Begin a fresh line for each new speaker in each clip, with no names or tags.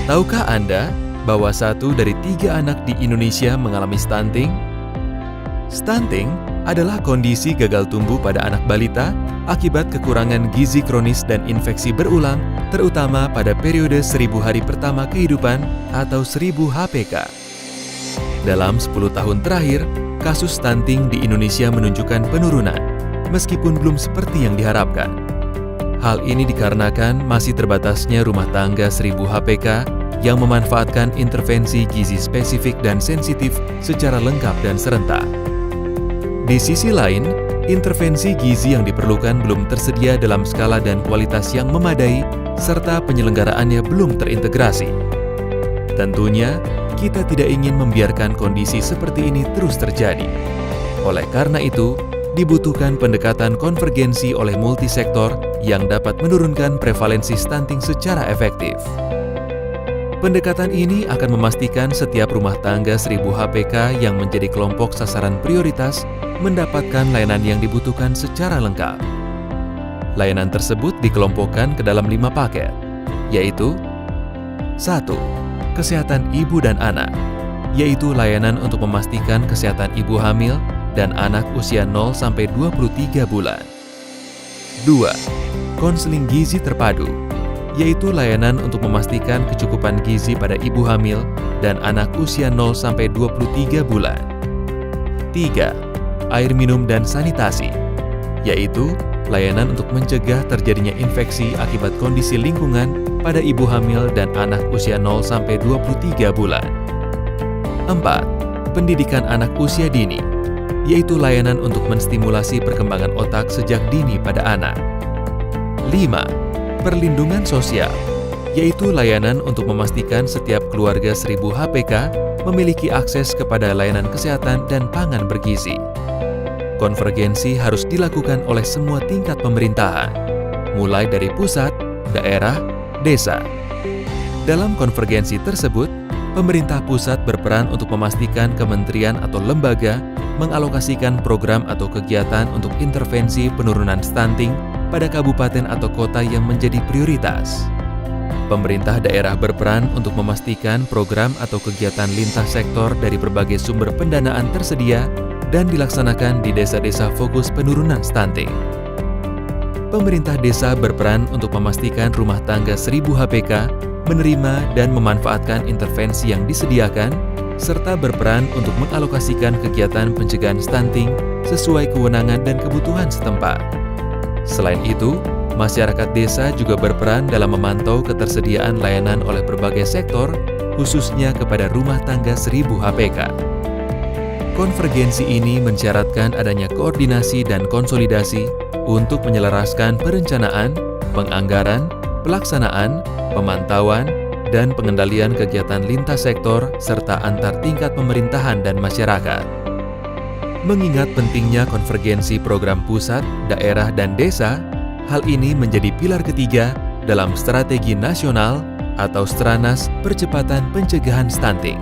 Tahukah Anda bahwa 1 dari 3 anak di Indonesia mengalami stunting? Stunting adalah kondisi gagal tumbuh pada anak balita akibat kekurangan gizi kronis dan infeksi berulang, terutama pada periode 1000 hari pertama kehidupan atau 1000 HPK. Dalam 10 tahun terakhir, kasus stunting di Indonesia menunjukkan penurunan, meskipun belum seperti yang diharapkan. Hal ini dikarenakan masih terbatasnya rumah tangga 1000 HPK yang memanfaatkan intervensi gizi spesifik dan sensitif secara lengkap dan serentak. Di sisi lain, intervensi gizi yang diperlukan belum tersedia dalam skala dan kualitas yang memadai, serta penyelenggaraannya belum terintegrasi. Tentunya, kita tidak ingin membiarkan kondisi seperti ini terus terjadi. Oleh karena itu, dibutuhkan pendekatan konvergensi oleh multisektor yang dapat menurunkan prevalensi stunting secara efektif. Pendekatan ini akan memastikan setiap rumah tangga 1000 HPK yang menjadi kelompok sasaran prioritas mendapatkan layanan yang dibutuhkan secara lengkap. Layanan tersebut dikelompokkan ke dalam 5 paket, yaitu 1. Kesehatan ibu dan anak, yaitu layanan untuk memastikan kesehatan ibu hamil dan anak usia 0-23 bulan. 2. Konseling gizi terpadu, yaitu layanan untuk memastikan kecukupan gizi pada ibu hamil dan anak usia 0-23 bulan. 3. Air minum dan sanitasi, yaitu layanan untuk mencegah terjadinya infeksi akibat kondisi lingkungan pada ibu hamil dan anak usia 0-23 bulan. 4. Pendidikan anak usia dini, yaitu layanan untuk menstimulasi perkembangan otak sejak dini pada anak. 5. Perlindungan sosial, yaitu layanan untuk memastikan setiap keluarga 1000 HPK memiliki akses kepada layanan kesehatan dan pangan bergizi. Konvergensi harus dilakukan oleh semua tingkat pemerintahan, mulai dari pusat, daerah, desa. Dalam konvergensi tersebut, pemerintah pusat berperan untuk memastikan kementerian atau lembaga mengalokasikan program atau kegiatan untuk intervensi penurunan stunting pada kabupaten atau kota yang menjadi prioritas. Pemerintah daerah berperan untuk memastikan program atau kegiatan lintas sektor dari berbagai sumber pendanaan tersedia dan dilaksanakan di desa-desa fokus penurunan stunting. Pemerintah desa berperan untuk memastikan rumah tangga 1000 HPK menerima dan memanfaatkan intervensi yang disediakan, serta berperan untuk mengalokasikan kegiatan pencegahan stunting sesuai kewenangan dan kebutuhan setempat. Selain itu, masyarakat desa juga berperan dalam memantau ketersediaan layanan oleh berbagai sektor, khususnya kepada rumah tangga 1000 HPK. Konvergensi ini mensyaratkan adanya koordinasi dan konsolidasi untuk menyelaraskan perencanaan, penganggaran, pelaksanaan, pemantauan, dan pengendalian kegiatan lintas sektor serta antar tingkat pemerintahan dan masyarakat. Mengingat pentingnya konvergensi program pusat, daerah, dan desa, hal ini menjadi pilar ketiga dalam Strategi Nasional atau Stranas Percepatan Pencegahan Stunting.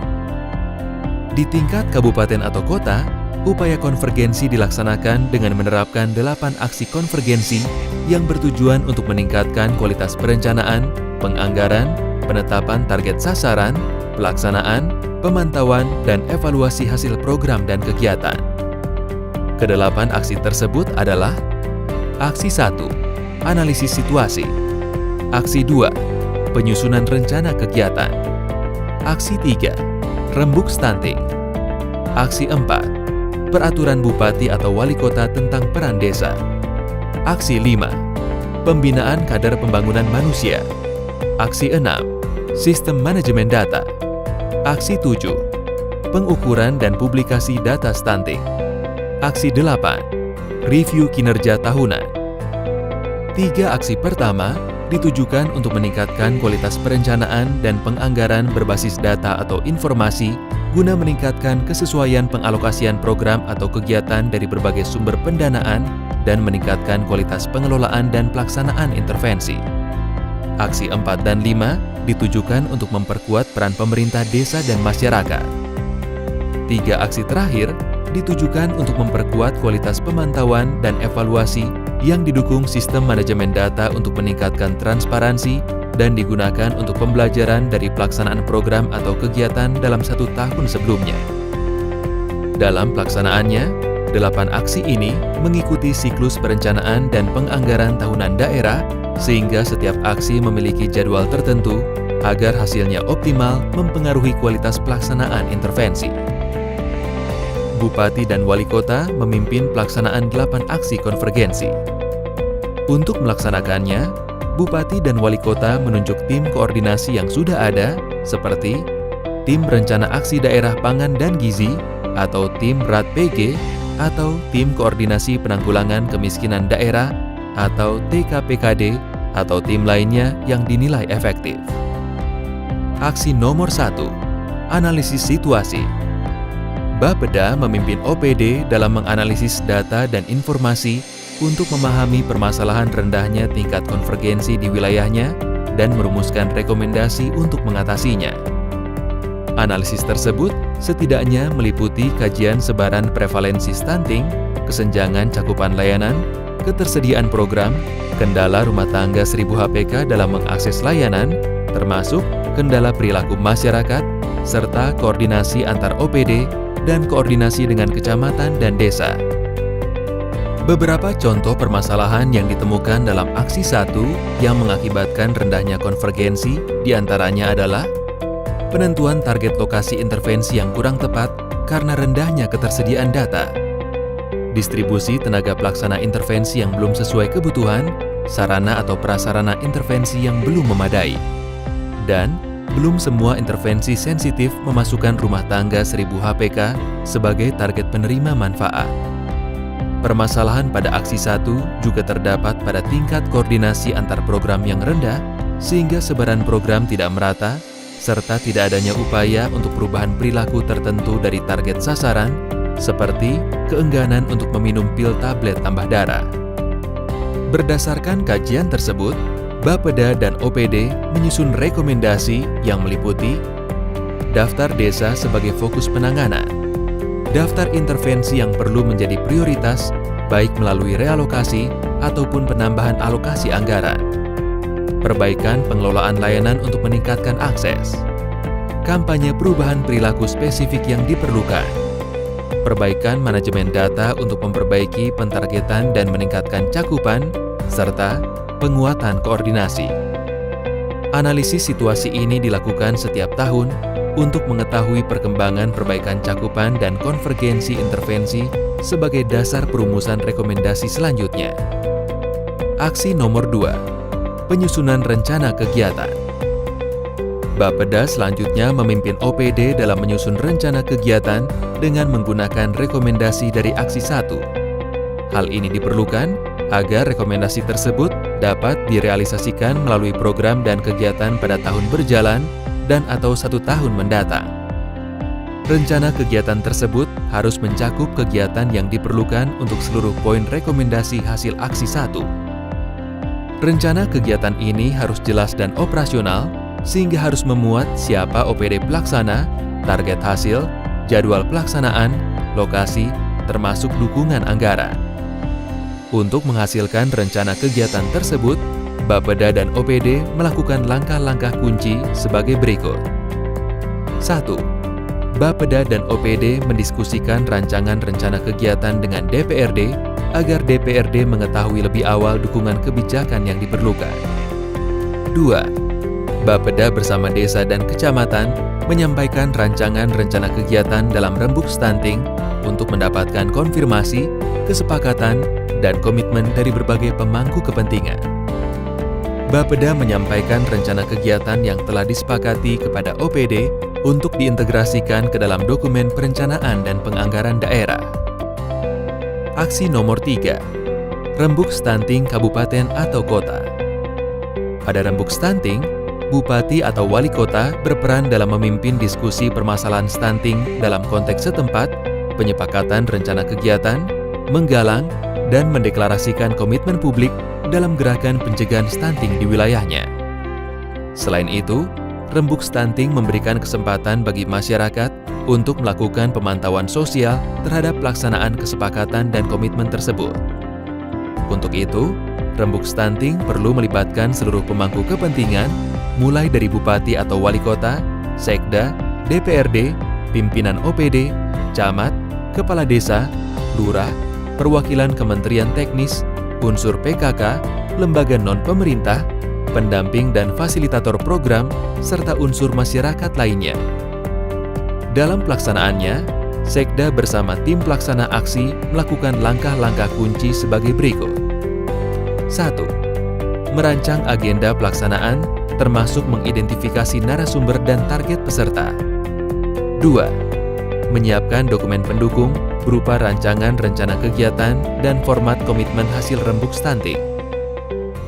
Di tingkat kabupaten atau kota, upaya konvergensi dilaksanakan dengan menerapkan 8 aksi konvergensi yang bertujuan untuk meningkatkan kualitas perencanaan, penganggaran, penetapan target sasaran, pelaksanaan, pemantauan, dan evaluasi hasil program dan kegiatan. Kedelapan aksi tersebut adalah: Aksi 1. Analisis situasi. Aksi 2. Penyusunan rencana kegiatan. Aksi 3. Rembuk stunting. Aksi 4. Peraturan Bupati atau Wali Kota tentang peran desa. Aksi 5. Pembinaan kader pembangunan manusia. Aksi 6. Sistem manajemen data. Aksi 7. Pengukuran dan publikasi data stunting. Aksi 8. Review kinerja tahunan. 3 aksi pertama ditujukan untuk meningkatkan kualitas perencanaan dan penganggaran berbasis data atau informasi guna meningkatkan kesesuaian pengalokasian program atau kegiatan dari berbagai sumber pendanaan dan meningkatkan kualitas pengelolaan dan pelaksanaan intervensi. Aksi 4 dan 5 ditujukan untuk memperkuat peran pemerintah desa dan masyarakat. 3 aksi terakhir ditujukan untuk memperkuat kualitas pemantauan dan evaluasi yang didukung sistem manajemen data untuk meningkatkan transparansi dan digunakan untuk pembelajaran dari pelaksanaan program atau kegiatan dalam 1 tahun sebelumnya. Dalam pelaksanaannya, 8 aksi ini mengikuti siklus perencanaan dan penganggaran tahunan daerah sehingga setiap aksi memiliki jadwal tertentu agar hasilnya optimal mempengaruhi kualitas pelaksanaan intervensi. Bupati dan Wali Kota memimpin pelaksanaan 8 aksi konvergensi. Untuk melaksanakannya, Bupati dan Wali Kota menunjuk tim koordinasi yang sudah ada, seperti Tim Rencana Aksi Daerah Pangan dan Gizi, atau Tim RAT-PG, atau Tim Koordinasi Penanggulangan Kemiskinan Daerah, atau TKPKD, atau tim lainnya yang dinilai efektif. Aksi nomor 1, analisis situasi. Bapeda memimpin OPD dalam menganalisis data dan informasi untuk memahami permasalahan rendahnya tingkat konvergensi di wilayahnya dan merumuskan rekomendasi untuk mengatasinya. Analisis tersebut setidaknya meliputi kajian sebaran prevalensi stunting, kesenjangan cakupan layanan, ketersediaan program, kendala rumah tangga 1000 HPK dalam mengakses layanan, termasuk kendala perilaku masyarakat, serta koordinasi antar OPD dan koordinasi dengan kecamatan dan desa. Beberapa contoh permasalahan yang ditemukan dalam aksi 1 yang mengakibatkan rendahnya konvergensi diantaranya adalah penentuan target lokasi intervensi yang kurang tepat karena rendahnya ketersediaan data, distribusi tenaga pelaksana intervensi yang belum sesuai kebutuhan, sarana atau prasarana intervensi yang belum memadai, dan belum semua intervensi sensitif memasukkan rumah tangga 1000 HPK sebagai target penerima manfaat. Permasalahan pada aksi 1 juga terdapat pada tingkat koordinasi antar program yang rendah, sehingga sebaran program tidak merata, serta tidak adanya upaya untuk perubahan perilaku tertentu dari target sasaran, seperti keengganan untuk meminum pil tablet tambah darah. Berdasarkan kajian tersebut, Bapeda dan OPD menyusun rekomendasi yang meliputi daftar desa sebagai fokus penanganan, daftar intervensi yang perlu menjadi prioritas, baik melalui realokasi ataupun penambahan alokasi anggaran, perbaikan pengelolaan layanan untuk meningkatkan akses, kampanye perubahan perilaku spesifik yang diperlukan, perbaikan manajemen data untuk memperbaiki pentargetan dan meningkatkan cakupan, serta penguatan koordinasi. Analisis situasi ini dilakukan setiap tahun untuk mengetahui perkembangan perbaikan cakupan dan konvergensi intervensi sebagai dasar perumusan rekomendasi selanjutnya. Aksi nomor 2, penyusunan rencana kegiatan. Bapeda selanjutnya memimpin OPD dalam menyusun rencana kegiatan dengan menggunakan rekomendasi dari aksi 1. Hal ini diperlukan agar rekomendasi tersebut dapat direalisasikan melalui program dan kegiatan pada tahun berjalan dan atau 1 tahun mendatang. Rencana kegiatan tersebut harus mencakup kegiatan yang diperlukan untuk seluruh poin rekomendasi hasil aksi 1. Rencana kegiatan ini harus jelas dan operasional, sehingga harus memuat siapa OPD pelaksana, target hasil, jadwal pelaksanaan, lokasi, termasuk dukungan anggaran. Untuk menghasilkan rencana kegiatan tersebut, Bapeda dan OPD melakukan langkah-langkah kunci sebagai berikut. 1. Bapeda dan OPD mendiskusikan rancangan rencana kegiatan dengan DPRD agar DPRD mengetahui lebih awal dukungan kebijakan yang diperlukan. 2. Bapeda bersama desa dan kecamatan menyampaikan rancangan rencana kegiatan dalam rembuk stunting untuk mendapatkan konfirmasi, kesepakatan, dan komitmen dari berbagai pemangku kepentingan. Bapeda menyampaikan rencana kegiatan yang telah disepakati kepada OPD untuk diintegrasikan ke dalam dokumen perencanaan dan penganggaran daerah. Aksi nomor 3, rembuk stunting kabupaten atau kota. Pada rembuk stunting, Bupati atau Wali Kota berperan dalam memimpin diskusi permasalahan stunting dalam konteks setempat, penyepakatan rencana kegiatan, menggalang, dan mendeklarasikan komitmen publik dalam gerakan pencegahan stunting di wilayahnya. Selain itu, rembuk stunting memberikan kesempatan bagi masyarakat untuk melakukan pemantauan sosial terhadap pelaksanaan kesepakatan dan komitmen tersebut. Untuk itu, Rembuk stunting perlu melibatkan seluruh pemangku kepentingan, mulai dari bupati atau wali kota, sekda, DPRD, pimpinan OPD, camat, kepala desa, lurah, perwakilan kementerian teknis, unsur PKK, lembaga non-pemerintah, pendamping dan fasilitator program, serta unsur masyarakat lainnya. Dalam pelaksanaannya, Sekda bersama tim pelaksana aksi melakukan langkah-langkah kunci sebagai berikut. 1. Merancang agenda pelaksanaan, termasuk mengidentifikasi narasumber dan target peserta. 2. Menyiapkan dokumen pendukung berupa rancangan rencana kegiatan dan format komitmen hasil rembuk stunting.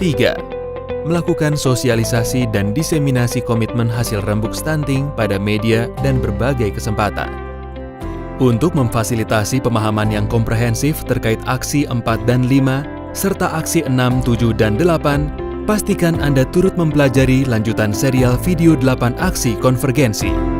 3. Melakukan sosialisasi dan diseminasi komitmen hasil rembuk stunting pada media dan berbagai kesempatan. Untuk memfasilitasi pemahaman yang komprehensif terkait aksi 4 dan 5, serta aksi 6, 7, dan 8, pastikan Anda turut mempelajari lanjutan serial video 8 aksi konvergensi.